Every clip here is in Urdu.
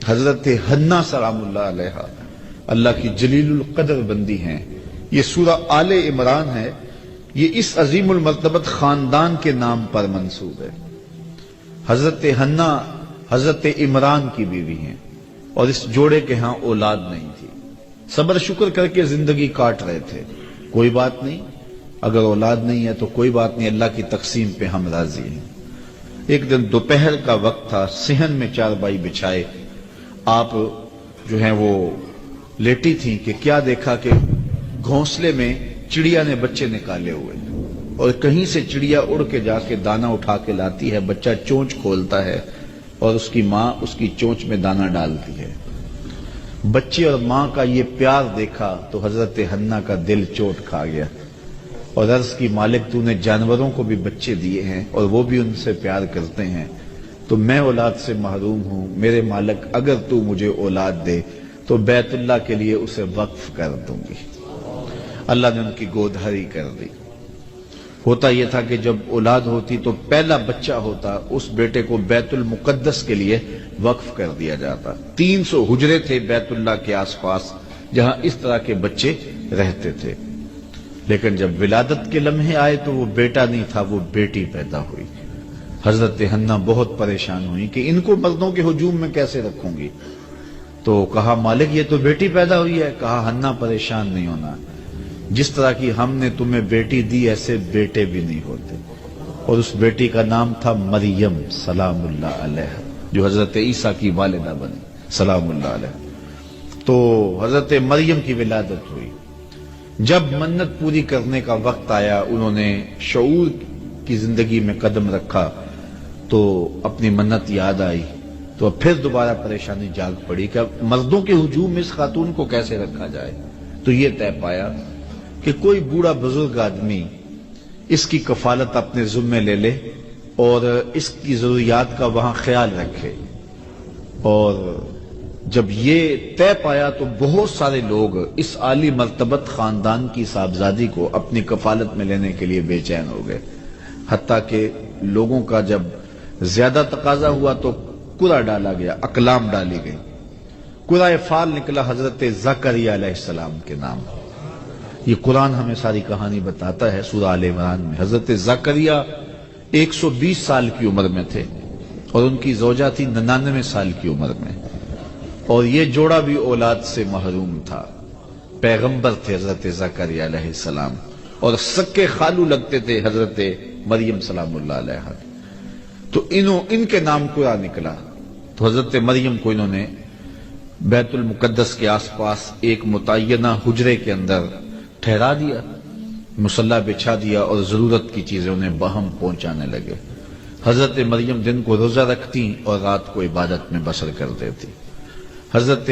حضرت حنا سلام اللہ علیہ اللہ کی جلیل القدر بندی ہیں. یہ سورہ آل عمران ہے. یہ اس عظیم المرتبت خاندان کے نام پر منسوب ہے. حضرت حنا حضرت عمران کی بیوی ہیں اور اس جوڑے کے ہاں اولاد نہیں تھی. صبر شکر کر کے زندگی کاٹ رہے تھے. کوئی بات نہیں، اگر اولاد نہیں ہے تو کوئی بات نہیں، اللہ کی تقسیم پہ ہم راضی ہیں. ایک دن دوپہر کا وقت تھا. صحن میں چارپائی بچھائے آپ جو ہیں وہ لیٹی تھی کہ کیا دیکھا کہ گھونسلے میں چڑیا نے بچے نکالے ہوئے اور کہیں سے چڑیا اڑ کے جا کے دانا اٹھا کے لاتی ہے. بچہ چونچ کھولتا ہے اور اس کی ماں اس کی چونچ میں دانا ڈالتی ہے. بچے اور ماں کا یہ پیار دیکھا تو حضرت حنا کا دل چوٹ کھا گیا اور عرض کی مالک تو نے جانوروں کو بھی بچے دیے ہیں اور وہ بھی ان سے پیار کرتے ہیں، تو میں اولاد سے محروم ہوں. میرے مالک اگر تو مجھے اولاد دے تو بیت اللہ کے لیے اسے وقف کر دوں گی. اللہ نے ان کی گود ہری کر دی. ہوتا یہ تھا کہ جب اولاد ہوتی تو پہلا بچہ ہوتا اس بیٹے کو بیت المقدس کے لیے وقف کر دیا جاتا. 300 حجرے تھے بیت اللہ کے آس پاس جہاں اس طرح کے بچے رہتے تھے. لیکن جب ولادت کے لمحے آئے تو وہ بیٹا نہیں تھا، وہ بیٹی پیدا ہوئی. حضرت حنا بہت پریشان ہوئی کہ ان کو مردوں کے ہجوم میں کیسے رکھوں گی. تو کہا مالک یہ تو بیٹی پیدا ہوئی ہے. کہا حنا پریشان نہیں ہونا، جس طرح کی ہم نے تمہیں بیٹی دی ایسے بیٹے بھی نہیں ہوتے. اور اس بیٹی کا نام تھا مریم سلام اللہ علیہ، جو حضرت عیسیٰ کی والدہ بنی سلام اللہ علیہ. تو حضرت مریم کی ولادت ہوئی. جب منت پوری کرنے کا وقت آیا، انہوں نے شعور کی زندگی میں قدم رکھا تو اپنی منت یاد آئی تو پھر دوبارہ پریشانی جاگ پڑی کہ مردوں کے ہجوم میں اس خاتون کو کیسے رکھا جائے. تو یہ طے پایا کہ کوئی بوڑھا بزرگ آدمی اس کی کفالت اپنے ذمے لے لے اور اس کی ضروریات کا وہاں خیال رکھے. اور جب یہ طے پایا تو بہت سارے لوگ اس عالی مرتبت خاندان کی صاحبزادی کو اپنی کفالت میں لینے کے لیے بے چین ہو گئے. حتیٰ کہ لوگوں کا جب زیادہ تقاضا ہوا تو قرعہ ڈالا گیا، اقلام ڈالی گئی. قرعہ فال نکلا حضرت زکریا علیہ السلام کے نام. یہ قرآن ہمیں ساری کہانی بتاتا ہے. سورہ آل عمران میں حضرت زکریا 120 سال کی عمر میں تھے اور ان کی زوجہ تھی 99 سال کی عمر میں، اور یہ جوڑا بھی اولاد سے محروم تھا. پیغمبر تھے حضرت زکریا علیہ السلام اور سکے خالو لگتے تھے حضرت مریم سلام اللہ علیہ. تو ان کے نام قرعہ نکلا تو حضرت مریم کو انہوں نے بیت المقدس کے آس پاس ایک متعینہ حجرے کے اندر ٹھہرا دیا، مصلی بچھا دیا اور ضرورت کی چیزیں انہیں باہم پہنچانے لگے. حضرت مریم دن کو روزہ رکھتی اور رات کو عبادت میں بسر کر دیتی. حضرت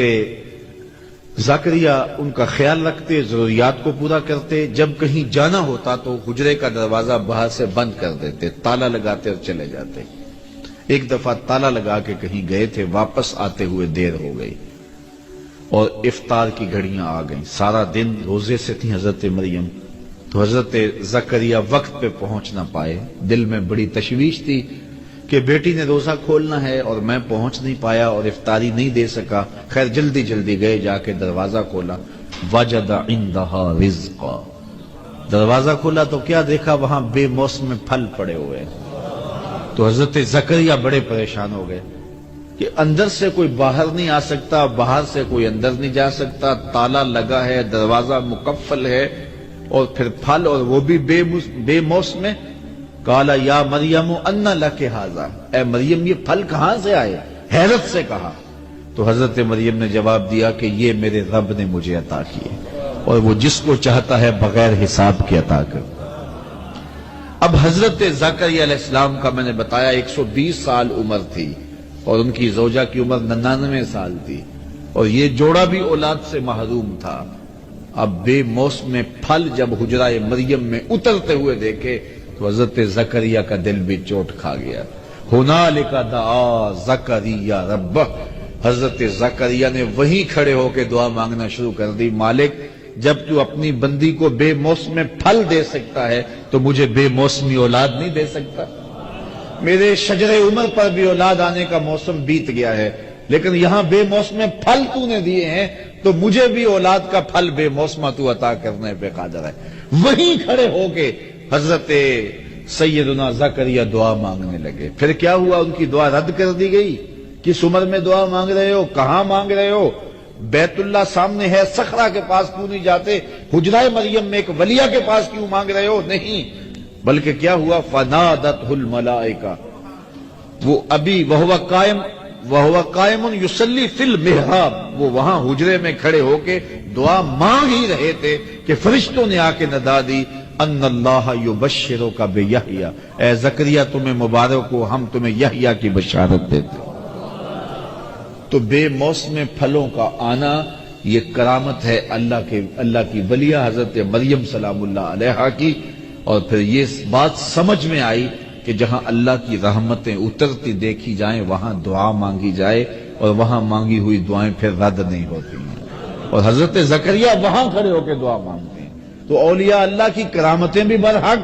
زکریا ان کا خیال رکھتے، ضروریات کو پورا کرتے. جب کہیں جانا ہوتا تو حجرے کا دروازہ باہر سے بند کر دیتے، تالا لگاتے اور چلے جاتے. ایک دفعہ تالا لگا کے کہیں گئے تھے، واپس آتے ہوئے دیر ہو گئی اور افطار کی گھڑیاں آ گئیں. سارا دن روزے سے تھی حضرت مریم، تو حضرت زکریا وقت پہ پہنچ نہ پائے. دل میں بڑی تشویش تھی کہ بیٹی نے روزہ کھولنا ہے اور میں پہنچ نہیں پایا اور افطاری نہیں دے سکا. خیر جلدی جلدی گئے، جا کے دروازہ کھولا، وجد عندها رزقا. دروازہ کھولا تو کیا دیکھا، وہاں بے موسم پھل پڑے ہوئے. تو حضرت زکریا بڑے پریشان ہو گئے کہ اندر سے کوئی باہر نہیں آ سکتا، باہر سے کوئی اندر نہیں جا سکتا، تالا لگا ہے، دروازہ مقفل ہے اور پھر پھل اور وہ بھی بے موسم. قال یا مریم ان لک ھذا، اے مریم یہ پھل کہاں سے آئے؟ حیرت سے کہا. تو حضرت مریم نے جواب دیا کہ یہ میرے رب نے مجھے عطا کیے اور وہ جس کو چاہتا ہے بغیر حساب کے عطا کر. اب حضرت زکریا علیہ السلام کا میں نے بتایا 120 سال عمر تھی اور ان کی زوجہ کی عمر 99 سال تھی اور یہ جوڑا بھی اولاد سے محروم تھا. اب بے موسم پھل جب حجرہ مریم میں اترتے ہوئے دیکھے تو حضرت زکریا کا دل بھی چوٹ کھا گیا. ہنالک دعا زکریا ربہ، حضرت زکریا نے وہیں کھڑے ہو کے دعا مانگنا شروع کر دی. مالک جب تو اپنی بندی کو بے موسم پھل دے سکتا ہے تو مجھے بے موسمی اولاد نہیں دے سکتا؟ میرے شجر عمر پر بھی اولاد آنے کا موسم بیت گیا ہے، لیکن یہاں بے موسم پھل تو نے دیے ہیں تو مجھے بھی اولاد کا پھل بے موسمہ تو عطا کرنے پہ قادر ہے۔ وہیں کھڑے ہو کے حضرت سیدنا زکریا دعا مانگنے لگے۔ پھر کیا ہوا؟ ان کی دعا رد کر دی گئی۔ کس عمر میں دعا مانگ رہے ہو؟ کہاں مانگ رہے ہو؟ بیت اللہ سامنے ہے، صخرہ کے پاس کیوں نہیں جاتے؟ حجرہ مریم میں ایک ولیہ کے پاس کیوں مانگ رہے ہو؟ نہیں، بلکہ کیا ہوا؟ فنادتہ الملائکہ، وہ ابھی وہو قائم یصلی فی المحراب، وہ وہاں حجرے میں کھڑے ہو کے دعا مانگ ہی رہے تھے کہ فرشتوں نے آ کے ندا دی، ان اللہ یبشرک بیحییٰ، اے زکریا تمہیں مبارک ہو، ہم تمہیں یحییٰ کی بشارت دیتے۔ تو بے موسم پھلوں کا آنا یہ کرامت ہے اللہ کی ولیہ حضرت مریم سلام اللہ علیہا کی۔ اور پھر یہ بات سمجھ میں آئی کہ جہاں اللہ کی رحمتیں اترتی دیکھی جائیں وہاں دعا مانگی جائے، اور وہاں مانگی ہوئی دعائیں پھر رد نہیں ہوتی ہیں، اور حضرت زکریا وہاں کھڑے ہو کے دعا مانگتے ہیں۔ تو اولیاء اللہ کی کرامتیں بھی برحق،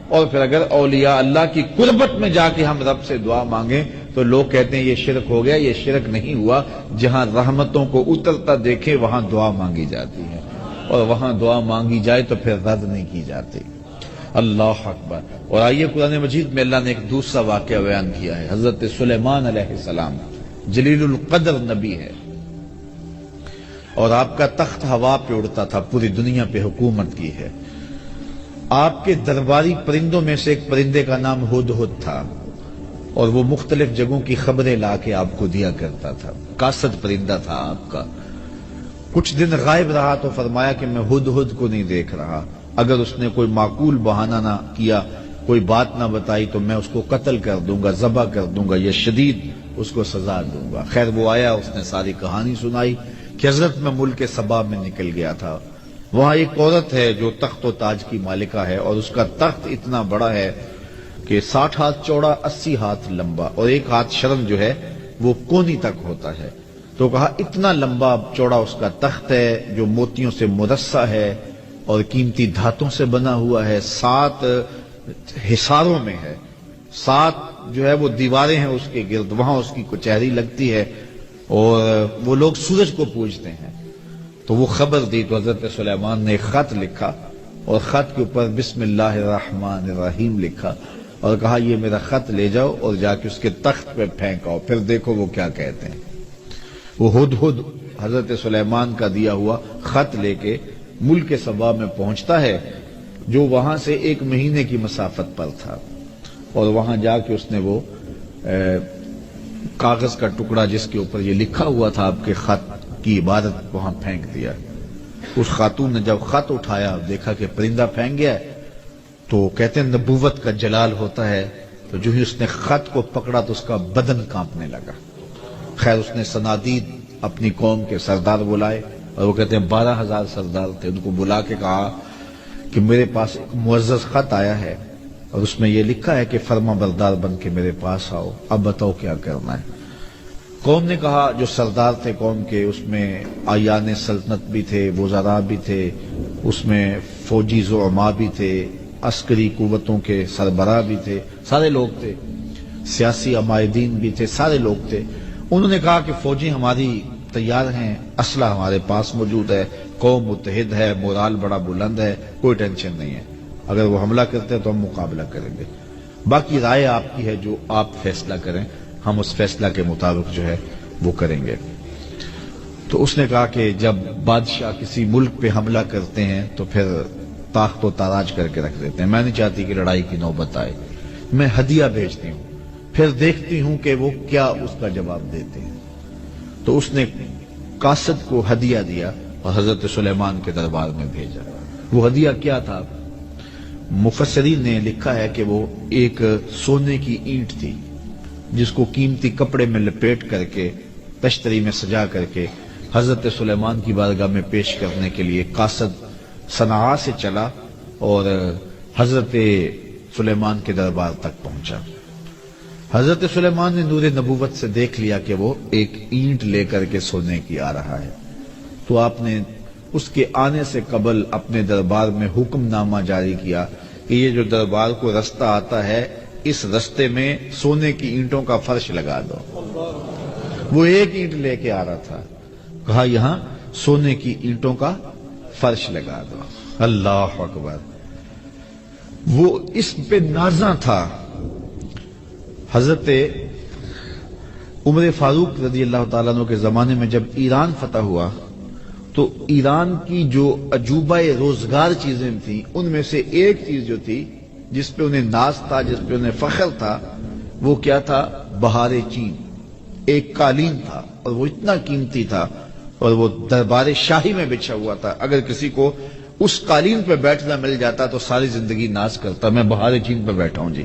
اور پھر اگر اولیاء اللہ کی قربت میں جا کے ہم رب سے دعا مانگیں تو لوگ کہتے ہیں یہ شرک ہو گیا۔ یہ شرک نہیں ہوا، جہاں رحمتوں کو اترتا دیکھے وہاں دعا مانگی جاتی ہے، اور وہاں دعا مانگی جائے تو پھر رد نہیں کی جاتی۔ اللہ اکبر۔ اور آئیے قرآن مجید میں اللہ نے ایک دوسرا واقعہ بیان کیا ہے۔ حضرت سلیمان علیہ السلام جلیل القدر نبی ہے، اور آپ کا تخت ہوا پہ اڑتا تھا، پوری دنیا پہ حکومت کی ہے۔ آپ کے درباری پرندوں میں سے ایک پرندے کا نام ہدہد تھا، اور وہ مختلف جگہوں کی خبریں لا کے آپ کو دیا کرتا تھا۔ قاصد پرندہ تھا آپ کا۔ کچھ دن غائب رہا تو فرمایا کہ میں ہدہد کو نہیں دیکھ رہا، اگر اس نے کوئی معقول بہانہ نہ کیا، کوئی بات نہ بتائی تو میں اس کو قتل کر دوں گا، ذبح کر دوں گا، یا شدید اس کو سزا دوں گا۔ خیر وہ آیا، اس نے ساری کہانی سنائی کہ حضرت میں ملک سبا میں نکل گیا تھا، وہاں ایک عورت ہے جو تخت و تاج کی مالکہ ہے، اور اس کا تخت اتنا بڑا ہے کہ 60 ہاتھ چوڑا، 80 ہاتھ لمبا، اور 1 ہاتھ شرم جو ہے وہ کونی تک ہوتا ہے۔ تو کہا اتنا لمبا چوڑا اس کا تخت ہے جو موتیوں سے مرصع ہے اور قیمتی دھاتوں سے بنا ہوا ہے، 7 حصاروں میں ہے، 7 جو ہے وہ دیواریں ہیں اس کے گرد، وہاں اس کی کچہری لگتی ہے، اور وہ لوگ سورج کو پوجتے ہیں۔ تو وہ خبر دی تو حضرت سلیمان نے ایک خط لکھا، اور خط کے اوپر بسم اللہ الرحمن الرحیم لکھا، اور کہا یہ میرا خط لے جاؤ اور جا کے اس کے تخت پہ پھینکاؤ، پھر دیکھو وہ کیا کہتے ہیں۔ وہ ہدہد حضرت سلیمان کا دیا ہوا خط لے کے ملک سبا میں پہنچتا ہے، جو وہاں سے 1 مہینے کی مسافت پر تھا، اور وہاں جا کے اس نے وہ کاغذ کا ٹکڑا جس کے اوپر یہ لکھا ہوا تھا آپ کے خط کی عبارت وہاں پھینک دیا۔ اس خاتون نے جب خط اٹھایا دیکھا کہ پرندہ پھینک گیا، تو کہتے ہیں نبوت کا جلال ہوتا ہے، تو جو ہی اس نے خط کو پکڑا تو اس کا بدن کانپنے لگا۔ خیر اس نے صنادید اپنی قوم کے سردار بلائے، اور وہ کہتے ہیں 12,000 سردار تھے، ان کو بلا کے کہا کہ میرے پاس ایک معزز خط آیا ہے، اور اس میں یہ لکھا ہے کہ فرما بردار بن کے میرے پاس آؤ، اب بتاؤ کیا کرنا ہے۔ قوم نے کہا، جو سردار تھے قوم کے، اس میں آیان سلطنت بھی تھے، وزراء بھی تھے، اس میں فوجی زعماء بھی تھے، عسکری قوتوں کے سربراہ بھی تھے، سارے لوگ تھے، سیاسی عمائدین بھی تھے، سارے لوگ تھے۔ انہوں نے کہا کہ فوجی ہماری تیار ہیں، اسلحہ ہمارے پاس موجود ہے، قوم متحد ہے، مورال بڑا بلند ہے، کوئی ٹینشن نہیں ہے، اگر وہ حملہ کرتے ہیں تو ہم مقابلہ کریں گے، باقی رائے آپ کی ہے، جو آپ فیصلہ کریں ہم اس فیصلہ کے مطابق جو ہے وہ کریں گے۔ تو اس نے کہا کہ جب بادشاہ کسی ملک پہ حملہ کرتے ہیں تو پھر تاخت و تاراج کر کے رکھ دیتے ہیں، میں نہیں چاہتی کہ لڑائی کی نوبت آئے، میں ہدیہ بھیجتی ہوں، پھر دیکھتی ہوں کہ وہ کیا اس کا جواب دیتے ہیں۔ تو اس نے قاصد کو ہدیہ دیا اور حضرت سلیمان کے دربار میں بھیجا۔ وہ ہدیہ کیا تھا؟ مفسرین نے لکھا ہے کہ وہ ایک سونے کی اینٹ تھی، جس کو قیمتی کپڑے میں لپیٹ کر کے تشتری میں سجا کر کے حضرت سلیمان کی بارگاہ میں پیش کرنے کے لیے قاصد صنعاء سے چلا اور حضرت سلیمان کے دربار تک پہنچا۔ حضرت سلیمان نے نور نبوت سے دیکھ لیا کہ وہ ایک اینٹ لے کر کے سونے کی آ رہا ہے، تو آپ نے اس کے آنے سے قبل اپنے دربار میں حکم نامہ جاری کیا کہ یہ جو دربار کو رستہ آتا ہے، اس رستے میں سونے کی اینٹوں کا فرش لگا دو۔ وہ ایک اینٹ لے کے آ رہا تھا، کہا یہاں سونے کی اینٹوں کا فرش لگا دو۔ اللہ اکبر، وہ اس پہ نازاں تھا۔ حضرت عمر فاروق رضی اللہ تعالیٰ عنہ کے زمانے میں جب ایران فتح ہوا تو ایران کی جو عجوبہ روزگار چیزیں تھیں ان میں سے ایک چیز جو تھی جس پہ انہیں ناز تھا، جس پہ انہیں فخر تھا، وہ کیا تھا؟ بہار چین۔ ایک قالین تھا اور وہ اتنا قیمتی تھا اور وہ دربار شاہی میں بچھا ہوا تھا، اگر کسی کو اس قالین پہ بیٹھنا مل جاتا تو ساری زندگی ناز کرتا، میں بہار چین پہ بیٹھا ہوں جی۔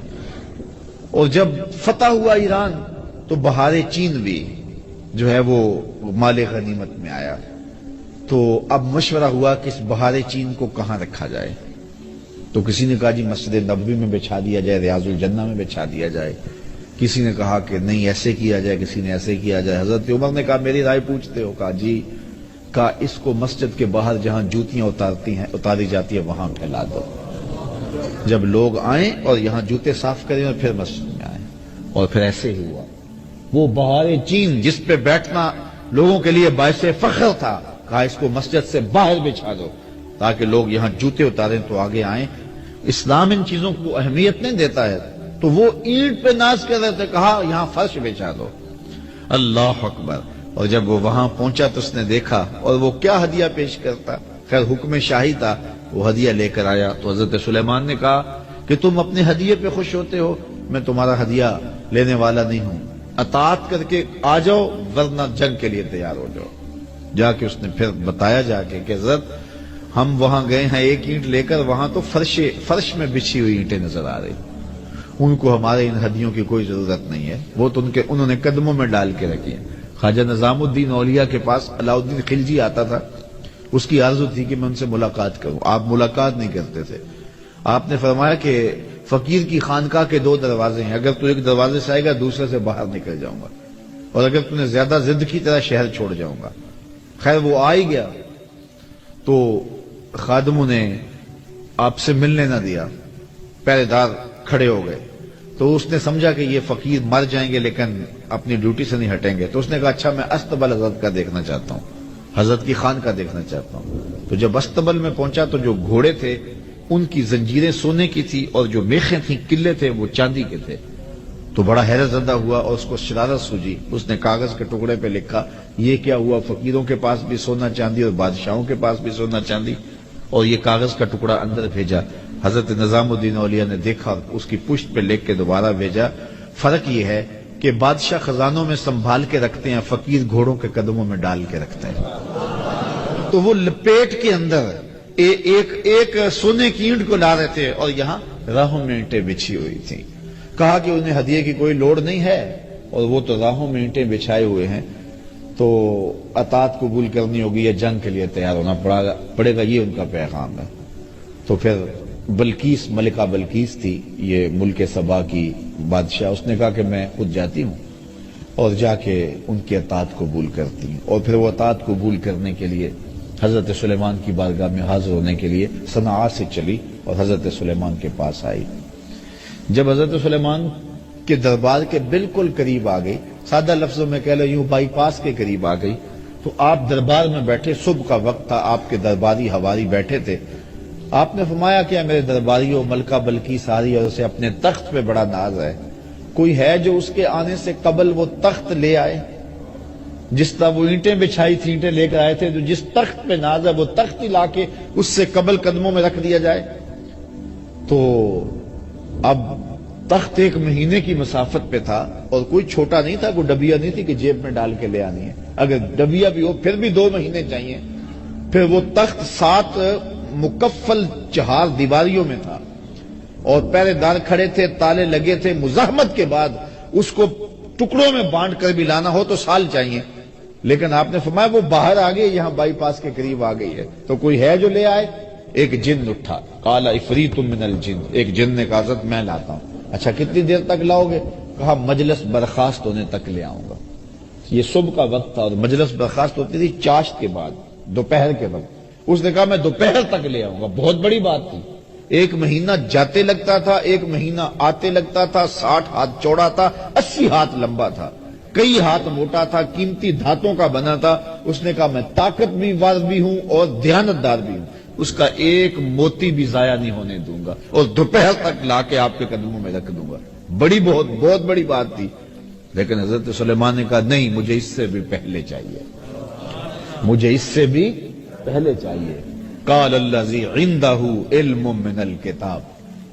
اور جب فتح ہوا ایران تو بہار چین بھی جو ہے وہ مال غنیمت میں آیا، تو اب مشورہ ہوا کہ اس بہار چین کو کہاں رکھا جائے۔ تو کسی نے کہا جی مسجد نبوی میں بچھا دیا جائے، ریاض الجنہ میں بچھا دیا جائے، کسی نے کہا کہ نہیں ایسے کیا جائے، کسی نے ایسے کیا جائے۔ حضرت عمر نے کہا میری رائے پوچھتے ہو؟ کہا جی، کہا اس کو مسجد کے باہر جہاں جوتیاں اتاری جاتی ہیں وہاں پھیلا دو، جب لوگ آئیں اور یہاں جوتے صاف کریں اور پھر مسجد میں آئیں۔ اور پھر ایسے ہی ہوا۔ وہ بہار چین جس پہ بیٹھنا لوگوں کے لیے باعث فخر تھا، کہا اس کو مسجد سے باہر بچھا دو تاکہ لوگ یہاں جوتے اتاریں تو آگے آئیں۔ اسلام ان چیزوں کو اہمیت نہیں دیتا ہے، تو وہ اینٹ پہ ناز کر رہے تھے، کہا یہاں فرش بچھا دو۔ اللہ اکبر۔ اور جب وہ وہاں پہنچا تو اس نے دیکھا، اور وہ کیا ہدیہ پیش کرتا، خیر حکم شاہی تھا، وہ ہدیہ لے کر آیا۔ تو حضرت سلیمان نے کہا کہ تم اپنے ہدیے پہ خوش ہوتے ہو، میں تمہارا ہدیہ لینے والا نہیں ہوں، اطاعت کر کے آ جاؤ ورنہ جنگ کے لیے تیار ہو جاؤ۔ جا کے اس نے پھر بتایا جا کے کہ حضرت ہم وہاں گئے ہیں ایک اینٹ لے کر، وہاں تو فرش میں بچھی ہوئی اینٹیں نظر آ رہی، ان کو ہمارے ان ہدیوں کی کوئی ضرورت نہیں ہے، وہ تو انہوں نے قدموں میں ڈال کے رکھی ہیں۔ خواجہ نظام الدین اولیاء کے پاس علاؤالدین خلجی آتا تھا، اس کی آرزو تھی کہ میں ان سے ملاقات کروں، آپ ملاقات نہیں کرتے تھے۔ آپ نے فرمایا کہ فقیر کی خانقاہ کے دو دروازے ہیں، اگر تو ایک دروازے سے آئے گا دوسرے سے باہر نکل جاؤں گا، اور اگر تو نے زیادہ ضد کی طرح شہر چھوڑ جاؤں گا۔ خیر وہ آ ہی گیا تو خادموں نے آپ سے ملنے نہ دیا، پہرے دار کھڑے ہو گئے، تو اس نے سمجھا کہ یہ فقیر مر جائیں گے لیکن اپنی ڈیوٹی سے نہیں ہٹیں گے، تو اس نے کہا اچھا میں استبل حضرت کا دیکھنا چاہتا ہوں، حضرت کی خان کا دیکھنا چاہتا ہوں۔ تو جب استبل میں پہنچا تو جو گھوڑے تھے ان کی زنجیریں سونے کی تھی اور جو میخیں تھیں قلعے تھے وہ چاندی کے تھے، تو بڑا حیرت زدہ ہوا اور اس کو شرارت سوجی۔ اس نے کاغذ کے ٹکڑے پہ لکھا یہ کیا ہوا، فقیروں کے پاس بھی سونا چاندی اور بادشاہوں کے پاس بھی سونا چاندی، اور یہ کاغذ کا ٹکڑا اندر بھیجا۔ حضرت نظام الدین اولیاء نے دیکھا، اس کی پشت پہ لکھ کے دوبارہ بھیجا۔ فرق یہ ہے کہ بادشاہ خزانوں میں سنبھال کے رکھتے ہیں، فقیر گھوڑوں کے قدموں میں ڈال کے رکھتے ہیں۔ تو وہ لپیٹ کے اندر ایک سونے کی اینٹ کو لا رہے تھے اور یہاں راہوں میں اینٹیں بچھی ہوئی تھیں۔ کہا کہ انہیں ہدیے کی کوئی لوڑ نہیں ہے، اور وہ تو راہوں میں اینٹیں بچھائے ہوئے ہیں، تو اطاعت قبول کرنی ہوگی یا جنگ کے لیے تیار ہونا پڑے گا، یہ ان کا پیغام ہے۔ تو پھر بلقیس، ملکہ بلقیس تھی، یہ ملک سبا کی بادشاہ، اس نے کہا کہ میں خود جاتی ہوں اور جا کے ان کی اطاعت قبول کرتی ہوں، اور پھر وہ اطاعت قبول کرنے کے لیے حضرت سلیمان کی بارگاہ میں حاضر ہونے کے لیے صنعاء سے چلی اور حضرت سلیمان کے پاس آئی۔ جب حضرت سلیمان کے دربار کے بالکل قریب آ گئی، سادہ لفظوں میں کہہ لو یوں بائی پاس کے قریب آ گئی، تو آپ دربار میں بیٹھے، صبح کا وقت تھا، آپ کے درباری حواری بیٹھے تھے۔ آپ نے فرمایا کہ میرے درباریوں، ملکہ بلقیس آ رہی ہے اور اسے اپنے تخت پہ بڑا ناز ہے، کوئی ہے جو اس کے آنے سے قبل وہ تخت لے آئے؟ جس طرح وہ اینٹیں بچھائی تھی، اینٹیں لے کر آئے تھے، تو جس تخت پہ ناز ہے وہ تخت ہی لا کے اس سے قبل قدموں میں رکھ دیا جائے۔ تو اب تخت 1 مہینے کی مسافت پہ تھا اور کوئی چھوٹا نہیں تھا، کوئی ڈبیا نہیں تھی کہ جیب میں ڈال کے لے آنی ہے، اگر ڈبیا بھی ہو پھر بھی 2 مہینے چاہیے۔ پھر وہ تخت 7 مکفل چہار دیواریوں میں تھا اور پہرے دار کھڑے تھے، تالے لگے تھے، مزاحمت کے بعد اس کو ٹکڑوں میں بانٹ کر بھی لانا ہو تو سال چاہیے، لیکن آپ نے فرمایا وہ باہر آ گئی، یہاں بائی پاس کے قریب آ گئی ہے، تو کوئی ہے جو لے آئے؟ ایک جن اٹھا، قال عفریت من الجن، ایک جن نے کہا حضرت میں لاتا ہوں۔ اچھا کتنی دیر تک لاؤ گے؟ کہا مجلس برخاست ہونے تک لے آؤں گا۔ یہ صبح کا وقت تھا اور مجلس برخاست ہوتی تھی چاشت کے بعد، دوپہر کے وقت۔ اس نے کہا میں دوپہر تک لے آؤں گا، بہت بڑی بات تھی۔ 1 مہینہ جاتے لگتا تھا، 1 مہینہ آتے لگتا تھا، 60 ہاتھ چوڑا تھا، 80 ہاتھ لمبا تھا۔ کئی ہاتھ موٹا تھا، قیمتی دھاتوں کا بنا تھا. اس نے کہا میں طاقت بھی وار بھی ہوں اور دیانتدار بھی ہوں، اس کا ایک موتی بھی ضائع نہیں ہونے دوں گا اور دوپہر تک لا کے آپ کے قدموں میں رکھ دوں گا. بہت بڑی بات تھی. لیکن حضرت سلیمان نے کہا نہیں، مجھے اس سے بھی پہلے چاہیے، مجھے اس سے بھی پہلے چاہیے. قال الذی عندہ علم من الکتاب،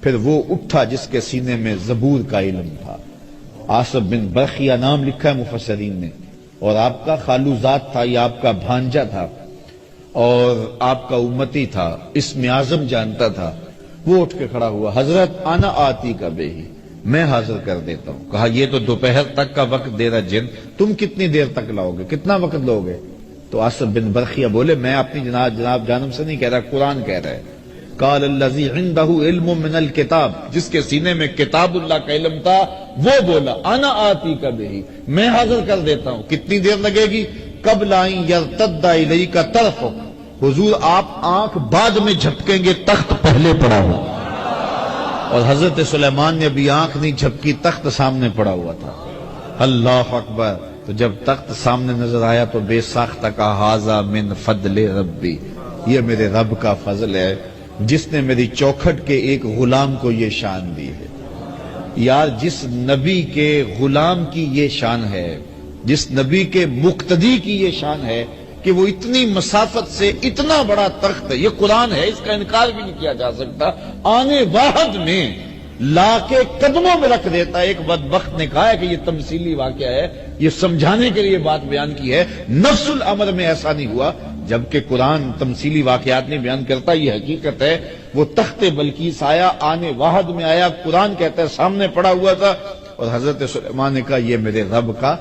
پھر وہ اٹھا جس کے سینے میں زبور کا علم تھا. آصف بن برخیہ نام لکھا ہے مفسرین نے، اور آپ کا خالوزاد تھا، یہ آپ کا بھانجا تھا اور آپ کا امتی تھا، اسم اعظم جانتا تھا. وہ اٹھ کے کھڑا ہوا، حضرت انا آتی کا بے ہی، میں حاضر کر دیتا ہوں. کہا یہ تو دوپہر تک کا وقت دے رہا جن، تم کتنی دیر تک لاؤ گے، کتنا وقت لو گے؟ تو آصف بن برخیہ بولے میں اپنی جناب جانب سے نہیں کہہ رہا، قرآن کہہ رہا ہے. قال الذی عندہ علم من الکتاب، جس کے سینے میں کتاب اللہ کا علم تھا وہ بولا انا آتی کا بہی، میں حاضر کر دیتا ہوں. کتنی دیر لگے گی؟ قبل ان یرتد الیک طرفک، حضور آپ آنکھ بعد میں جھپکیں گے، تخت پہلے پڑا ہوا. اور حضرت سلیمان نے ابھی آنکھ نہیں جھپکی، تخت سامنے پڑا ہوا تھا. اللہ اکبر. تو جب تخت سامنے نظر آیا تو بے ساختہ کا ھذا من فضل ربی، یہ میرے رب کا فضل ہے جس نے میری چوکھٹ کے ایک غلام کو یہ شان دی ہے. یار جس نبی کے غلام کی یہ شان ہے، جس نبی کے مقتدی کی یہ شان ہے کہ وہ اتنی مسافت سے اتنا بڑا تخت ہے، یہ قرآن ہے، اس کا انکار بھی نہیں کیا جا سکتا، آنے واحد میں لا کے قدموں میں رکھ دیتا ہے. ایک بدبخت نے کہا ہے کہ یہ تمثیلی واقعہ ہے، یہ سمجھانے کے لیے بات بیان کی ہے. نفس الامر میں ایسا نہیں ہوا، جبکہ قرآن تمثیلی واقعات نہیں بیان کرتا، یہ حقیقت ہے. وہ تخت بلقیس آیا، آنے واحد میں آیا، قرآن کہتا ہے سامنے پڑا ہوا تھا. اور حضرت سلیمان نے کہا یہ میرے رب کا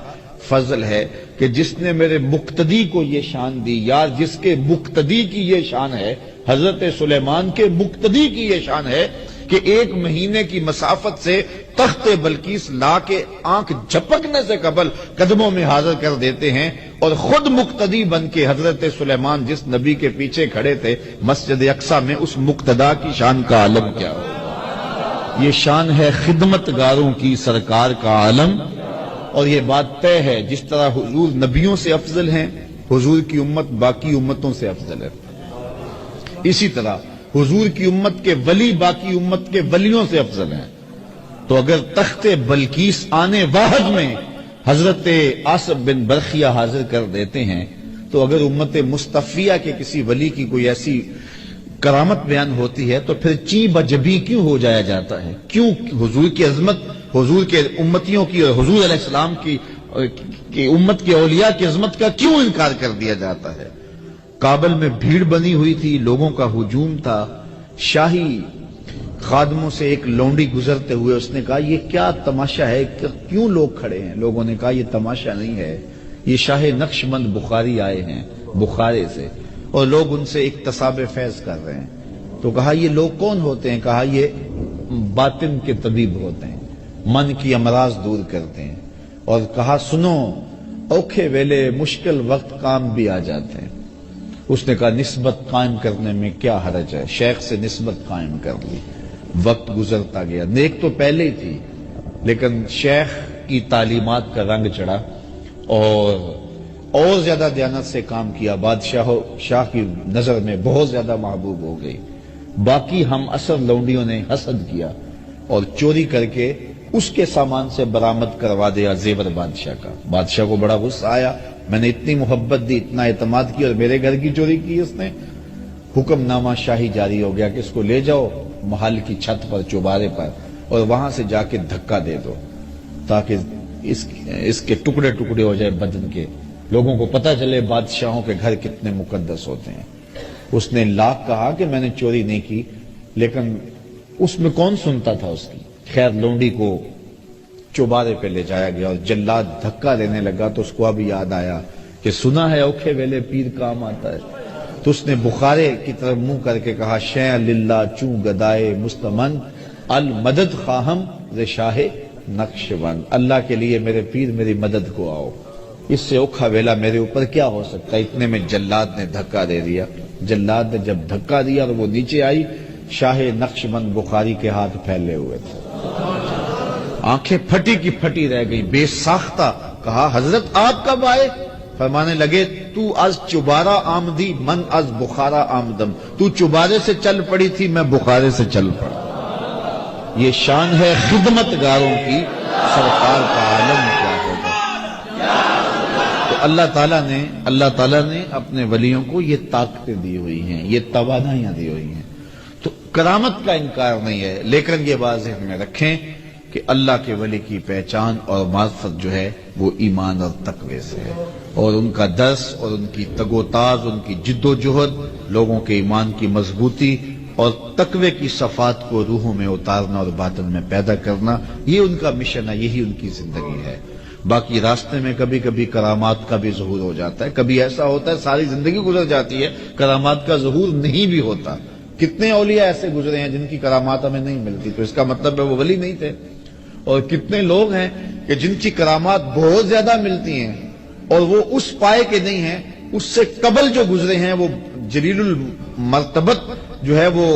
فضل ہے کہ جس نے میرے مقتدی کو یہ شان دی. یار جس کے مقتدی کی یہ شان ہے، حضرت سلیمان کے مقتدی کی یہ شان ہے کہ ایک مہینے کی مسافت سے تخت بلقیس لا کے آنکھ جھپکنے سے قبل قدموں میں حاضر کر دیتے ہیں. اور خود مقتدی بن کے حضرت سلیمان جس نبی کے پیچھے کھڑے تھے مسجد اقصی میں، اس مقتدا کی شان کا عالم کیا ہو. یہ شان ہے خدمت گاروں کی سرکار کا عالم. اور یہ بات طے ہے جس طرح حضور نبیوں سے افضل ہیں، حضور کی امت باقی امتوں سے افضل ہے. اسی طرح حضور کی امت کے ولی باقی امت کے ولیوں سے افضل ہیں. تو اگر تخت بلقیس آنے واحد میں حضرت آصف بن برخیہ حاضر کر دیتے ہیں، تو اگر امت مصطفیہ کے کسی ولی کی کوئی ایسی کرامت بیان ہوتی ہے تو پھر چی بجبی کیوں ہو جایا جاتا ہے؟ کیوں حضور کی عظمت، حضور کے امتیوں کی اور حضور علیہ السلام کی امت کے اولیاء کی عظمت کا کیوں انکار کر دیا جاتا ہے؟ کابل میں بھیڑ بنی ہوئی تھی، لوگوں کا ہجوم تھا. شاہی خادموں سے ایک لونڈی گزرتے ہوئے اس نے کہا یہ کیا تماشا ہے، کیوں لوگ کھڑے ہیں؟ لوگوں نے کہا یہ تماشا نہیں ہے، یہ شاہ نقش بند بخاری آئے ہیں بخارے سے اور لوگ ان سے اکتساب فیض کر رہے ہیں. تو کہا یہ لوگ کون ہوتے ہیں؟ کہا یہ باطن کے طبیب ہوتے ہیں، من کی امراض دور کرتے ہیں. اور کہا سنو، اوکھے ویلے مشکل وقت کام بھی آ جاتے ہیں. اس نے کہا نسبت قائم کرنے میں کیا حرج ہے؟ شیخ سے نسبت قائم کر لی. وقت گزرتا گیا، نیک تو پہلے ہی تھی لیکن شیخ کی تعلیمات کا رنگ چڑھا اور زیادہ دیانت سے کام کیا. شاہ کی نظر میں بہت زیادہ محبوب ہو گئی. باقی ہم اثر لونڈیوں نے حسد کیا اور چوری کر کے اس کے سامان سے برآمد کروا دیا زیور بادشاہ کا. بادشاہ کو بڑا غصہ آیا، میں نے اتنی محبت دی، اتنا اعتماد کیا اور میرے گھر کی چوری کی اس نے. حکم نامہ شاہی جاری ہو گیا کہ اس کو لے جاؤ محل کی چھت پر، چوبارے پر، اور وہاں سے جا کے دھکا دے دو تاکہ اس کے ٹکڑے ٹکڑے ہو جائے بدن کے، لوگوں کو پتہ چلے بادشاہوں کے گھر کتنے مقدس ہوتے ہیں. اس نے لاکھ کہا کہ میں نے چوری نہیں کی، لیکن اس میں کون سنتا تھا اس کی. خیر لونڈی کو چوبارے پہ لے جایا گیا اور جلاد دھکا دینے لگا تو اس کو اب یاد آیا کہ سنا ہے اوکھے ویلے پیر کام آتا ہے. تو اس نے بخارے کی طرف منہ کر کے کہا شیع للہ چوں گدائے مستمن المدد خواہم ز شاہ نقش بند، اللہ کے لیے میرے پیر میری مدد کو آؤ، اس سے اوکھا ویلا میرے اوپر کیا ہو سکتا ہے. اتنے میں جلاد نے دھکا دے دیا. جلاد نے جب دھکا دیا اور وہ نیچے آئی، شاہ نقش بند بخاری کے ہاتھ پھیلے ہوئے تھے، آنکھیں پھٹی کی پھٹی رہ گئی، بے ساختہ کہا حضرت آپ کب آئے؟ فرمانے لگے تو از چبارہ آمدی من از بخارا آمدم، تو چبارے سے چل پڑی تھی میں بخارے سے چل پڑا۔ یہ شان ہے خدمت گاروں کی، سرکار کا عالم کیا ہوگا۔ تو اللہ تعالیٰ نے اپنے ولیوں کو یہ طاقتیں دی ہوئی ہیں، یہ توانائیاں دی ہوئی ہیں، تو کرامت کا انکار نہیں ہے، لیکن یہ بات ذہن میں رکھیں کہ اللہ کے ولی کی پہچان اور معرفت جو ہے وہ ایمان اور تقوی سے ہے، اور ان کا درس اور ان کی تگ و تاز، ان کی جد و جہد لوگوں کے ایمان کی مضبوطی اور تقوی کی صفات کو روحوں میں اتارنا اور باطن میں پیدا کرنا، یہ ان کا مشن ہے، یہی ان کی زندگی ہے۔ باقی راستے میں کبھی کبھی کرامات کا بھی ظہور ہو جاتا ہے، کبھی ایسا ہوتا ہے ساری زندگی گزر جاتی ہے کرامات کا ظہور نہیں بھی ہوتا۔ کتنے اولیاء ایسے گزرے ہیں جن کی کرامات ہمیں نہیں ملتی، تو اس کا مطلب ہے وہ ولی نہیں تھے، اور کتنے لوگ ہیں کہ جن کی کرامات بہت زیادہ ملتی ہیں اور وہ اس پائے کے نہیں ہیں، اس سے قبل جو گزرے ہیں وہ جلیل المرتبت جو ہے وہ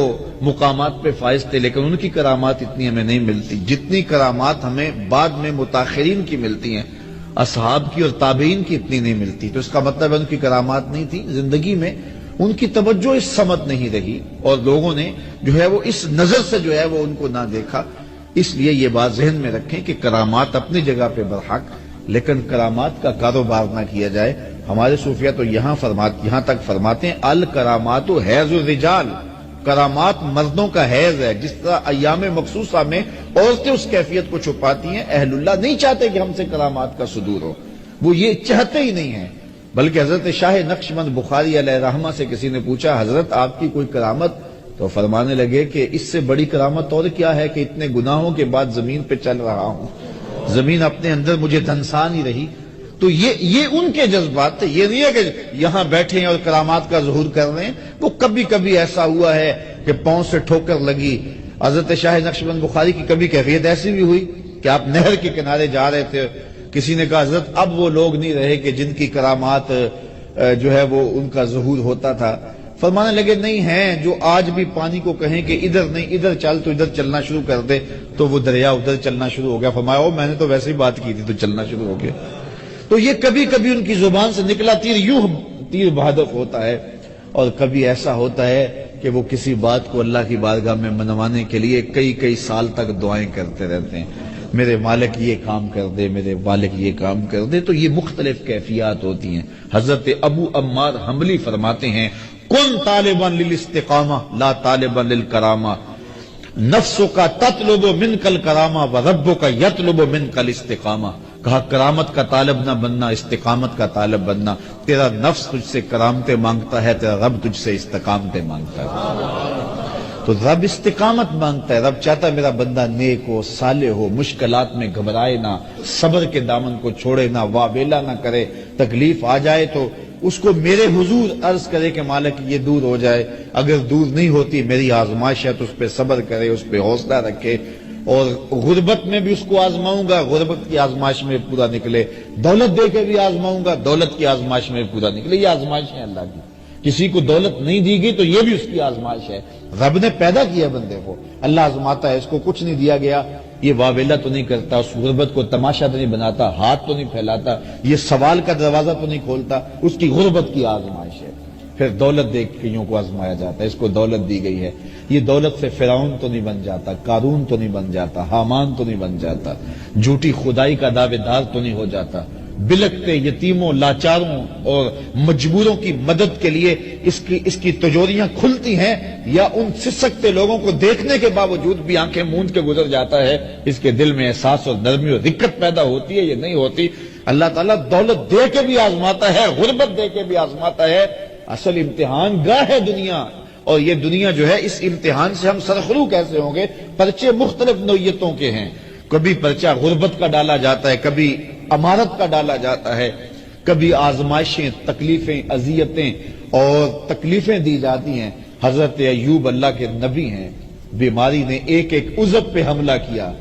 مقامات پہ فائز تھے، لیکن ان کی کرامات اتنی ہمیں نہیں ملتی جتنی کرامات ہمیں بعد میں متاخرین کی ملتی ہیں، اصحاب کی اور تابعین کی اتنی نہیں ملتی۔ تو اس کا مطلب ہے ان کی کرامات نہیں تھی، زندگی میں ان کی توجہ اس سمت نہیں رہی اور لوگوں نے جو ہے وہ اس نظر سے جو ہے وہ ان کو نہ دیکھا۔ اس لیے یہ بات ذہن میں رکھیں کہ کرامات اپنی جگہ پہ برحق، لیکن کرامات کا کاروبار نہ کیا جائے۔ ہمارے صوفیہ تو یہاں تک فرماتے ہیں الکرامات حیض الرجال، کرامات مردوں کا حیض ہے، جس طرح ایام مخصوصہ میں عورتیں اس کیفیت کو چھپاتی ہیں، اہل اللہ نہیں چاہتے کہ ہم سے کرامات کا صدور ہو، وہ یہ چاہتے ہی نہیں ہیں۔ بلکہ حضرت شاہ نقشبند بخاری علیہ رحمہ سے کسی نے پوچھا حضرت آپ کی کوئی کرامت؟ تو فرمانے لگے کہ اس سے بڑی کرامت اور کیا ہے کہ اتنے گناہوں کے بعد زمین پہ چل رہا ہوں، زمین اپنے اندر مجھے دھنسا نہیں رہی۔ تو یہ ان کے جذبات تھے، یہ نہیں ہے کہ یہاں بیٹھے ہیں اور کرامات کا ظہور کر رہے ہیں۔ وہ کبھی کبھی ایسا ہوا ہے کہ پاؤں سے ٹھوکر لگی۔ حضرت شاہ نقشبند بخاری کی کبھی کیفیت ایسی بھی ہوئی کہ آپ نہر کے کنارے جا رہے تھے، کسی نے کہا حضرت اب وہ لوگ نہیں رہے کہ جن کی کرامات جو ہے وہ ان کا ظہور ہوتا تھا۔ فرمانے لگے نہیں ہیں جو آج بھی پانی کو کہیں کہ ادھر نہیں ادھر چل، تو ادھر چلنا شروع کر دے تو وہ دریا ادھر چلنا شروع ہو گیا۔ فرمایا میں نے تو ویسے ہی بات کی تھی تو چلنا شروع ہو گیا۔ تو یہ کبھی کبھی ان کی زبان سے نکلا تیر یوں تیر بہدف ہوتا ہے، اور کبھی ایسا ہوتا ہے کہ وہ کسی بات کو اللہ کی بارگاہ میں منوانے کے لیے کئی سال تک دعائیں کرتے رہتے ہیں، میرے مالک یہ کام کر دے، میرے مالک یہ کام کر دے۔ تو یہ مختلف کیفیات ہوتی ہیں۔ حضرت ابو عمار حنبلی فرماتے ہیں کن طالبا للاستقامہ لا طالبا للکرامہ، نفس کا تطلب منک الکرامہ وربک یطلب منک الاستقامہ۔ کہا کرامت کا طالب نہ بننا، استقامت کا طالب بننا۔ تیرا نفس تجھ سے کرامتیں مانگتا ہے، تیرا رب تجھ سے استقامتیں مانگتا ہے۔ تو رب استقامت مانگتا ہے، رب چاہتا ہے میرا بندہ نیک ہو، صالح ہو، مشکلات میں گھبرائے نہ، صبر کے دامن کو چھوڑے نہ، واویلا نہ کرے، تکلیف آ جائے تو اس کو میرے حضور عرض کرے کہ مالک یہ دور ہو جائے، اگر دور نہیں ہوتی میری آزمائش ہے تو اس پہ صبر کرے، اس پہ حوصلہ رکھے، اور غربت میں بھی اس کو آزماؤں گا، غربت کی آزمائش میں پورا نکلے، دولت دے کے بھی آزماؤں گا، دولت کی آزمائش میں پورا نکلے۔ یہ آزمائش ہے اللہ کی، کسی کو دولت نہیں دی گئی تو یہ بھی اس کی آزمائش ہے۔ رب نے پیدا کیا بندے کو، اللہ آزماتا ہے، اس کو کچھ نہیں دیا گیا، یہ واویلا تو نہیں کرتا، اس غربت کو تماشا تو نہیں بناتا، ہاتھ تو نہیں پھیلاتا، یہ سوال کا دروازہ تو نہیں کھولتا، اس کی غربت کی آزمائش ہے۔ پھر دولت دے کے کئیوں کو آزمایا جاتا ہے، اس کو دولت دی گئی ہے، یہ دولت سے فرعون تو نہیں بن جاتا، قارون تو نہیں بن جاتا، حامان تو نہیں بن جاتا، جھوٹی خدائی کا دعوے دار تو نہیں ہو جاتا۔ بلکتے یتیموں، لاچاروں اور مجبوروں کی مدد کے لیے اس کی تجوریاں کھلتی ہیں، یا ان سسکتے لوگوں کو دیکھنے کے باوجود بھی آنکھیں موند کے گزر جاتا ہے، اس کے دل میں احساس اور نرمی اور دقت پیدا ہوتی ہے، یہ نہیں ہوتی۔ اللہ تعالیٰ دولت دے کے بھی آزماتا ہے، غربت دے کے بھی آزماتا ہے۔ اصل امتحان گاہ ہے دنیا، اور یہ دنیا جو ہے اس امتحان سے ہم سرخرو کیسے ہوں گے؟ پرچے مختلف نوعیتوں کے ہیں، کبھی پرچہ غربت کا ڈالا جاتا ہے، کبھی امارت کا ڈالا جاتا ہے، کبھی آزمائشیں، تکلیفیں، اذیتیں اور تکلیفیں دی جاتی ہیں۔ حضرت ایوب اللہ کے نبی ہیں، بیماری نے ایک عضو پہ حملہ کیا،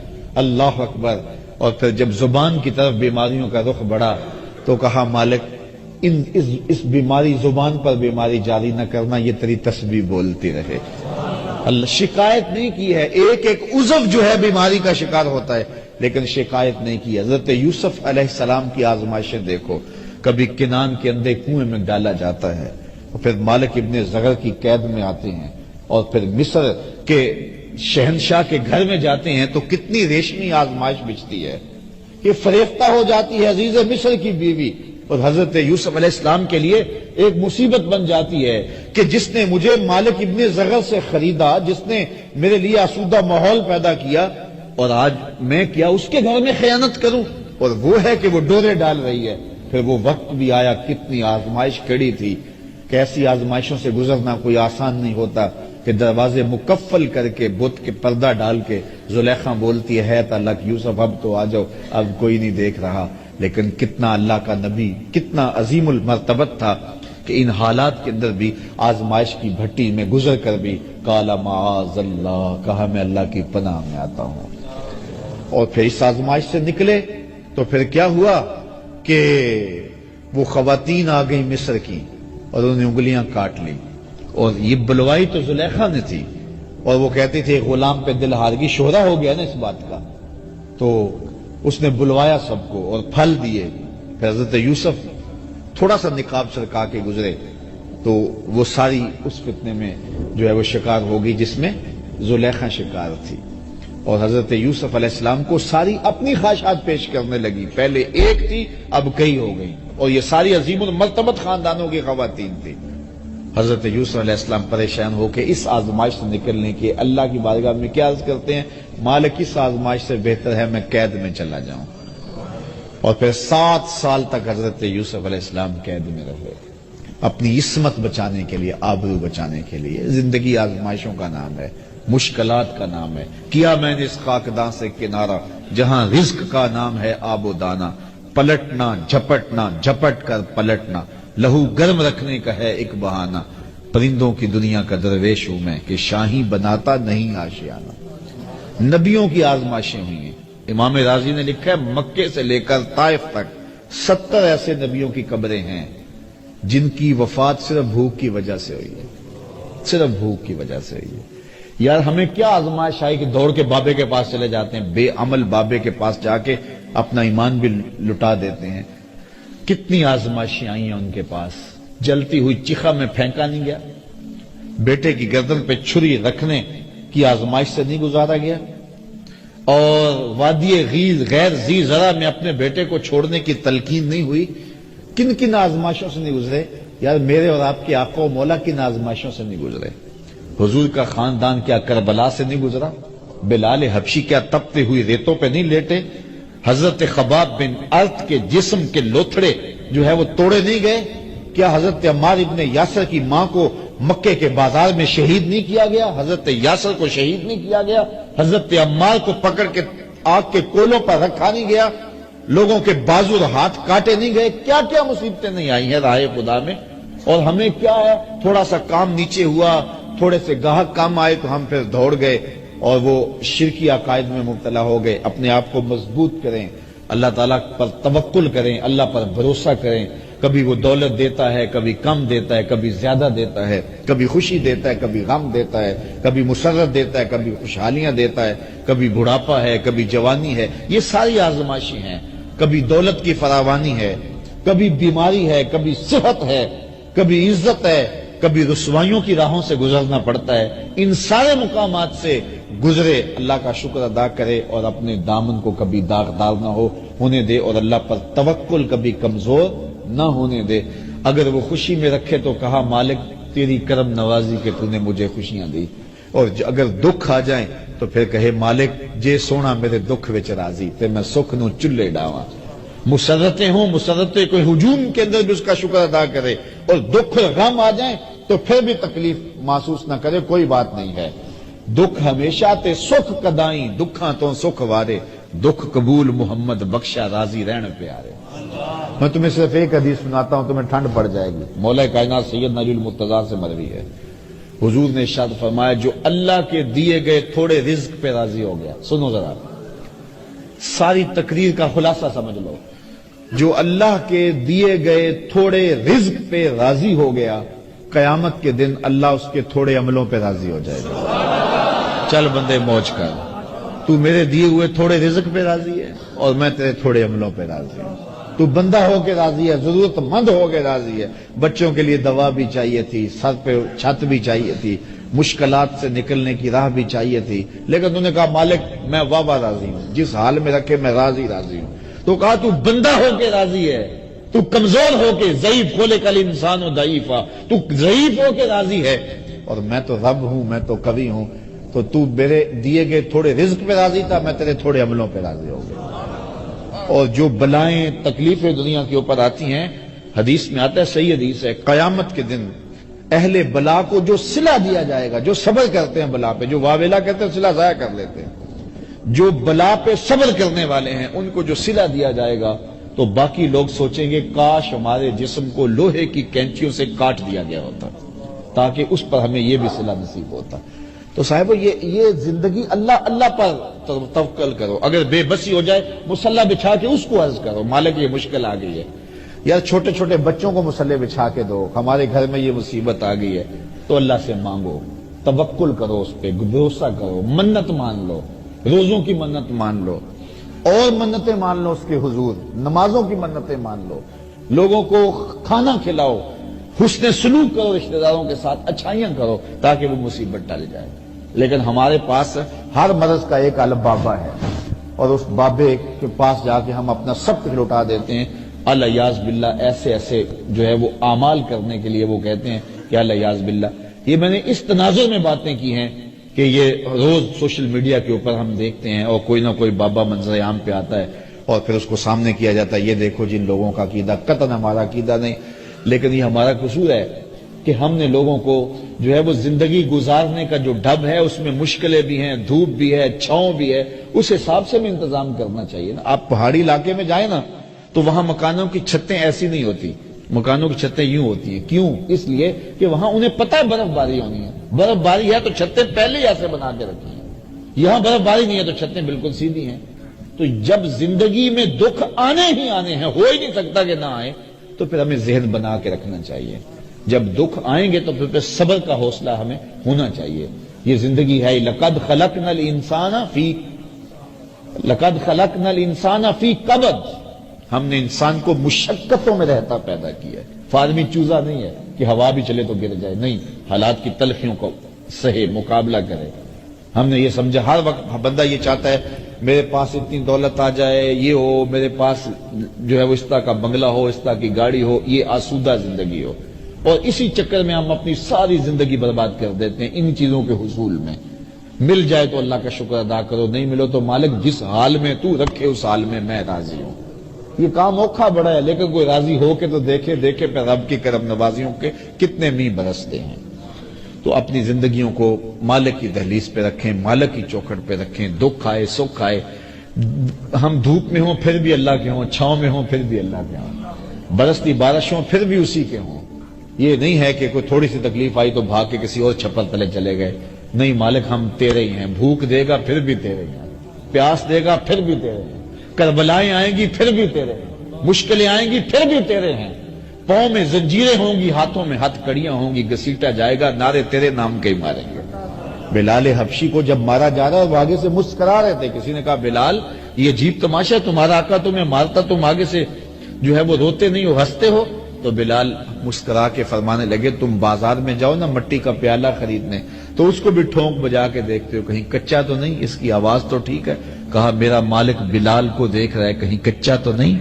اللہ اکبر، اور پھر جب زبان کی طرف بیماریوں کا رخ بڑھا تو کہا مالک اس بیماری زبان پر بیماری جاری نہ کرنا، یہ تیری تسبیح بولتی رہے۔ اللہ شکایت نہیں کی ہے، ایک عضو جو ہے بیماری کا شکار ہوتا ہے، لیکن شکایت نہیں کی۔ حضرت یوسف علیہ السلام کی آزمائشیں دیکھو، کبھی کنان کے اندھے کنویں میں ڈالا جاتا ہے، اور پھر مالک ابن زغر کی قید میں آتے ہیں، اور پھر مصر کے شہنشاہ کے گھر میں جاتے ہیں تو کتنی ریشمی آزمائش بچتی ہے، یہ فریفتہ ہو جاتی ہے عزیز مصر کی بیوی، اور حضرت یوسف علیہ السلام کے لیے ایک مصیبت بن جاتی ہے کہ جس نے مجھے مالک ابن زغر سے خریدا، جس نے میرے لیے آسودہ ماحول پیدا کیا، اور آج میں کیا اس کے گھر میں خیانت کروں، اور وہ ہے کہ وہ ڈورے ڈال رہی ہے۔ پھر وہ وقت بھی آیا، کتنی آزمائش کڑی تھی، کہ ایسی آزمائشوں سے گزرنا کوئی آسان نہیں ہوتا کہ دروازے مکفل کر کے بت کے پردہ ڈال کے زلیخا بولتی ہے اللہ کہ یوسف اب تو آ جاؤ، اب کوئی نہیں دیکھ رہا، لیکن کتنا اللہ کا نبی کتنا عظیم المرتبت تھا کہ ان حالات کے اندر بھی آزمائش کی بھٹی میں گزر کر بھی قال معاذ اللہ، کہا میں اللہ کی پناہ میں آتا ہوں۔ اور پھر اس آزمائش سے نکلے تو پھر کیا ہوا کہ وہ خواتین آ گئی مصر کی اور انہوں نے انگلیاں کاٹ لی، اور یہ بلوائی تو زلیخا نے تھی، اور وہ کہتی تھی غلام پہ دل ہار گئی، شہرا ہو گیا نا اس بات کا، تو اس نے بلوایا سب کو اور پھل دیے۔ پھر حضرت یوسف تھوڑا سا نقاب سرکا کے گزرے تو وہ ساری اس فتنے میں جو ہے وہ شکار ہو گئی جس میں زلیخا شکار تھی، اور حضرت یوسف علیہ السلام کو ساری اپنی خواہشات پیش کرنے لگی، پہلے ایک تھی اب کئی ہو گئی، اور یہ ساری عظیم المرتبت خاندانوں کی خواتین تھی۔ حضرت یوسف علیہ السلام پریشان ہو کے اس آزمائش سے نکلنے کے اللہ کی بارگاہ میں کیا عرض کرتے ہیں، مالک اس آزمائش سے بہتر ہے میں قید میں چلا جاؤں، اور پھر 7 سال تک حضرت یوسف علیہ السلام قید میں رہے، اپنی عصمت بچانے کے لیے، آبرو بچانے کے لیے۔ زندگی آزمائشوں کا نام ہے، مشکلات کا نام ہے۔ کیا میں نے اس خاکدان سے کنارہ جہاں رزق کا نام ہے آب و دانا، پلٹنا جھپٹنا جھپٹ کر پلٹنا، لہو گرم رکھنے کا ہے ایک بہانہ، پرندوں کی دنیا کا درویش ہوں میں کہ شاہی بناتا نہیں آشیانہ۔ نبیوں کی آزمائشیں ہوئی ہیں، امام راضی نے لکھا ہے مکے سے لے کر طائف تک 70 ایسے نبیوں کی قبریں ہیں جن کی وفات صرف بھوک کی وجہ سے ہوئی ہے، صرف بھوک کی وجہ سے ہوئی ہے۔ یار ہمیں کیا آزمائش آئی کہ دوڑ کے بابے کے پاس چلے جاتے ہیں، بے عمل بابے کے پاس جا کے اپنا ایمان بھی لٹا دیتے ہیں۔ کتنی آزمائشیں آئی ہیں ان کے پاس، جلتی ہوئی چیخا میں پھینکا نہیں گیا، بیٹے کی گردن پہ چھری رکھنے کی آزمائش سے نہیں گزارا گیا، اور وادی غیر ذی زرع میں اپنے بیٹے کو چھوڑنے کی تلقین نہیں ہوئی۔ کن کن آزمائشوں سے نہیں گزرے یار، میرے اور آپ کے آقا و مولا کن آزمائشوں سے نہیں گزرے؟ حضور کا خاندان کیا کربلا سے نہیں گزرا؟ بلال حبشی کیا تپتے ہوئی ریتوں پہ نہیں لیٹے؟ حضرت خباب بن ارت کے جسم کے لوتھڑے جو ہے وہ توڑے نہیں گئے؟ کیا حضرت عمار ابن یاسر کی ماں کو مکے کے بازار میں شہید نہیں کیا گیا؟ حضرت یاسر کو شہید نہیں کیا گیا؟ حضرت عمار کو پکڑ کے آگ کے کولوں پر رکھا نہیں گیا؟ لوگوں کے بازو اور ہاتھ کاٹے نہیں گئے؟ کیا کیا مصیبتیں نہیں آئی ہیں راہ خدا میں؟ اور ہمیں کیا ہے، تھوڑا سا کام نیچے ہوا، تھوڑے سے گاہک کام آئے تو ہم پھر دوڑ گئے اور وہ شرکی عقائد میں مبتلا ہو گئے۔ اپنے آپ کو مضبوط کریں، اللہ تعالیٰ پر توکل کریں، اللہ پر بھروسہ کریں۔ کبھی وہ دولت دیتا ہے، کبھی کم دیتا ہے، کبھی زیادہ دیتا ہے، کبھی خوشی دیتا ہے، کبھی غم دیتا ہے، کبھی مسرت دیتا ہے، کبھی خوشحالیاں دیتا ہے، کبھی بڑھاپا ہے، کبھی جوانی ہے۔ یہ ساری آزمائشیں ہیں، کبھی دولت کی فراوانی ہے، کبھی بیماری ہے، کبھی صحت ہے، کبھی عزت ہے، کبھی رسوائیوں کی راہوں سے گزرنا پڑتا ہے۔ ان سارے مقامات سے گزرے، اللہ کا شکر ادا کرے اور اپنے دامن کو کبھی داغدار نہ ہونے دے، اور اللہ پر توکل کبھی کمزور نہ ہونے دے۔ اگر وہ خوشی میں رکھے تو کہا مالک تیری کرم نوازی کہ تو نے مجھے خوشیاں دی، اور اگر دکھ آ جائیں تو پھر کہے مالک جے سونا میرے دکھ وچ راضی تے میں سکھ نو چلے ڈاواں۔ مسرتیں ہوں، مسرتیں کوئی ہجوم کے اندر بھی اس کا شکر ادا کرے، اور دکھ غم آ جائیں تو پھر بھی تکلیف محسوس نہ کرے، کوئی بات نہیں ہے۔ دکھ ہمیشہ تے سکھ کدائیں، دکھاں تو سکھ وارے، دکھ قبول محمد بخشا راضی رہن پیارے۔ میں تمہیں صرف ایک حدیث سناتا ہوں، تمہیں ٹھنڈ پڑ جائے گی، مولا کائنات سید نبی المرتضیٰ سے مروی ہے۔ حضور نے ارشاد فرمایا جو اللہ کے دیے گئے تھوڑے رزق پہ راضی ہو گیا، سنو ذرا ساری تقریر کا خلاصہ سمجھ لو، جو اللہ کے دیے گئے تھوڑے رزق پہ راضی ہو گیا، قیامت کے دن اللہ اس کے تھوڑے عملوں پہ راضی ہو جائے گا۔ چل بندے موج کر، تو میرے دیے ہوئے تھوڑے رزق پہ راضی ہے اور میں تیرے تھوڑے عملوں پہ راضی ہوں. تو بندہ ہو کے راضی ہے, ضرورت مند ہو کے راضی ہے. بچوں کے لیے دوا بھی چاہیے تھی, سر پہ چھت بھی چاہیے تھی, مشکلات سے نکلنے کی راہ بھی چاہیے تھی, لیکن تو نے کہا مالک میں واہ راضی ہوں, جس حال میں رکھے میں راضی ہوں. تو کہا تو بندہ ہو کے راضی ہے, تو کمزور ہو کے, ضعیف خلق الانسان ضعیفا, تو ضعیف ہو کے راضی ہے, اور میں تو رب ہوں, میں تو کبھی ہوں. تو میرے دیے گئے تھوڑے رزق پہ راضی تھا, میں تیرے تھوڑے عملوں پہ راضی ہو گیا. اور جو بلائیں تکلیفیں دنیا کے اوپر آتی ہیں, حدیث میں آتا ہے, صحیح حدیث ہے, قیامت کے دن اہل بلا کو جو صلہ دیا جائے گا, جو صبر کرتے ہیں بلا پہ, جو واویلا کہتے ہیں صلہ ضائع کر لیتے ہیں, جو بلا پہ صبر کرنے والے ہیں ان کو جو صلہ دیا جائے گا, تو باقی لوگ سوچیں گے کاش ہمارے جسم کو لوہے کی کینچیوں سے کاٹ دیا گیا ہوتا تاکہ اس پر ہمیں یہ بھی صلہ نصیب ہوتا. تو صاحب یہ زندگی اللہ پر توکل کرو. اگر بے بسی ہو جائے مصلی بچھا کے اس کو عرض کرو, مالک یہ مشکل آ گئی ہے, یار چھوٹے چھوٹے بچوں کو مصلی بچھا کے دو, ہمارے گھر میں یہ مصیبت آ گئی ہے. تو اللہ سے مانگو, توکل کرو, اس پہ بھروسہ کرو, منت مان لو, روزوں کی منت مان لو, اور منتیں مان لو اس کے حضور, نمازوں کی منتیں مان لو, لوگوں کو کھانا کھلاؤ, حسن سلوک کرو, رشتہ داروں کے ساتھ اچھائیاں کرو تاکہ وہ مصیبت ٹال جائے. لیکن ہمارے پاس ہر مرض کا ایک الگ بابا ہے, اور اس بابے کے پاس جا کے ہم اپنا سب کچھ لوٹا دیتے ہیں. الیاذ باللہ ایسے جو ہے وہ اعمال کرنے کے لیے وہ کہتے ہیں کہ الیاذ باللہ. یہ میں نے اس تناظر میں باتیں کی ہیں کہ یہ روز سوشل میڈیا کے اوپر ہم دیکھتے ہیں, اور کوئی نہ کوئی بابا منظر عام پہ آتا ہے اور پھر اس کو سامنے کیا جاتا ہے, یہ دیکھو جن لوگوں کا عقیدہ. قطعاً ہمارا عقیدہ نہیں, لیکن یہ ہمارا قصور ہے کہ ہم نے لوگوں کو جو ہے وہ زندگی گزارنے کا جو ڈھب ہے اس میں مشکلیں بھی ہیں, دھوپ بھی ہے, چھاؤں بھی ہے, اس حساب سے بھی انتظام کرنا چاہیے نا. آپ پہاڑی علاقے میں جائیں نا تو وہاں مکانوں کی چھتیں ایسی نہیں ہوتی, مکانوں کی چھتیں یوں ہوتی ہیں. کیوں؟ اس لیے کہ وہاں انہیں پتہ ہے برف باری ہونی ہے, برف باری ہے تو چھتیں پہلے ہی ایسے بنا کے رکھی ہیں. یہاں برف باری نہیں ہے تو چھتیں بالکل سیدھی ہیں. تو جب زندگی میں دکھ آنے ہی آنے ہیں, ہو ہی نہیں سکتا کہ نہ آئے, تو پھر ہمیں ذہن بنا کے رکھنا چاہیے. جب دکھ آئیں گے تو پھر صبر کا حوصلہ ہمیں ہونا چاہیے. یہ زندگی ہے. لقد خلقنا الانسان فی کبد, ہم نے انسان کو مشقتوں میں رہتا پیدا کیا ہے. فارمی چوزا نہیں ہے کہ ہوا بھی چلے تو گر جائے, نہیں, حالات کی تلخیوں کو سہے, مقابلہ کرے. ہم نے یہ سمجھا ہر وقت بندہ یہ چاہتا ہے میرے پاس اتنی دولت آ جائے, یہ ہو, میرے پاس جو ہے وہ اس طرح کا بنگلہ ہو, اس طرح کی گاڑی ہو, یہ آسودہ زندگی ہو. اور اسی چکر میں ہم اپنی ساری زندگی برباد کر دیتے ہیں ان چیزوں کے حصول میں. مل جائے تو اللہ کا شکر ادا کرو, نہیں ملو تو مالک جس حال میں تو رکھے اس حال میں میں راضی ہوں. یہ کام اوکھا بڑا ہے, لیکن کوئی راضی ہو کے تو دیکھے پہ رب کی کرم نوازیوں کے کتنے می برستے ہیں. تو اپنی زندگیوں کو مالک کی دہلیز پہ رکھیں, مالک کی چوکھٹ پہ رکھیں. دکھ آئے سکھ آئے, ہم دھوپ میں ہوں پھر بھی اللہ کے ہوں, چھاؤں میں ہوں پھر بھی اللہ کے ہوں, برستی بارش ہوں پھر بھی اسی کے ہوں. یہ نہیں ہے کہ کوئی تھوڑی سی تکلیف آئی تو بھاگ کے کسی اور چھپر تلے چلے گئے. نہیں, مالک ہم تیرے ہی ہیں. بھوک دے گا پھر بھی تیرے ہیں, پیاس دے گا پھر بھی تیرے ہیں, کربلائیں آئیں گی پھر بھی تیرے ہیں, مشکلیں آئیں گی پھر بھی تیرے ہیں. پاؤں میں زنجیریں ہوں گی, ہاتھوں میں ہتھ کڑیاں ہوں گی, گھسیٹا جائے گا, نعرے تیرے نام کے ہی ماریں گے. بلال حبشی کو جب مارا جا رہا ہے وہ آگے سے مسکرا رہے تھے. کسی نے کہا بلال یہ عجیب تماشا ہے, تمہارا آقا تمہیں مارتا تم آگے سے جو ہے وہ روتے نہیں ہو, ہنستے ہو. تو بلال مسکرا کے فرمانے لگے تم بازار میں جاؤ نا مٹی کا پیالہ خریدنے, تو اس کو بھی ٹھونک بجا کے دیکھتے ہو کہیں کچا تو نہیں, اس کی آواز تو ٹھیک ہے. کہا میرا مالک بلال کو دیکھ رہا ہے کہیں کچا تو نہیں,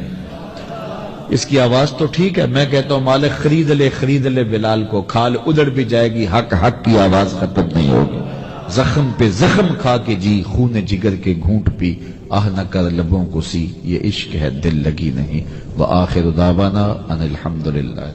اس کی آواز تو ٹھیک ہے. میں کہتا ہوں مالک خرید لے بلال کو, کھال ادڑ بھی جائے گی, حق کی آواز ختم نہیں ہوگی. زخم پہ زخم کھا کے جی, خون جگر کے گھونٹ پی, آہ نہ کر لبوں کو سی, یہ عشق ہے دل لگی نہیں. وآخر دعوانا ان الحمدللہ.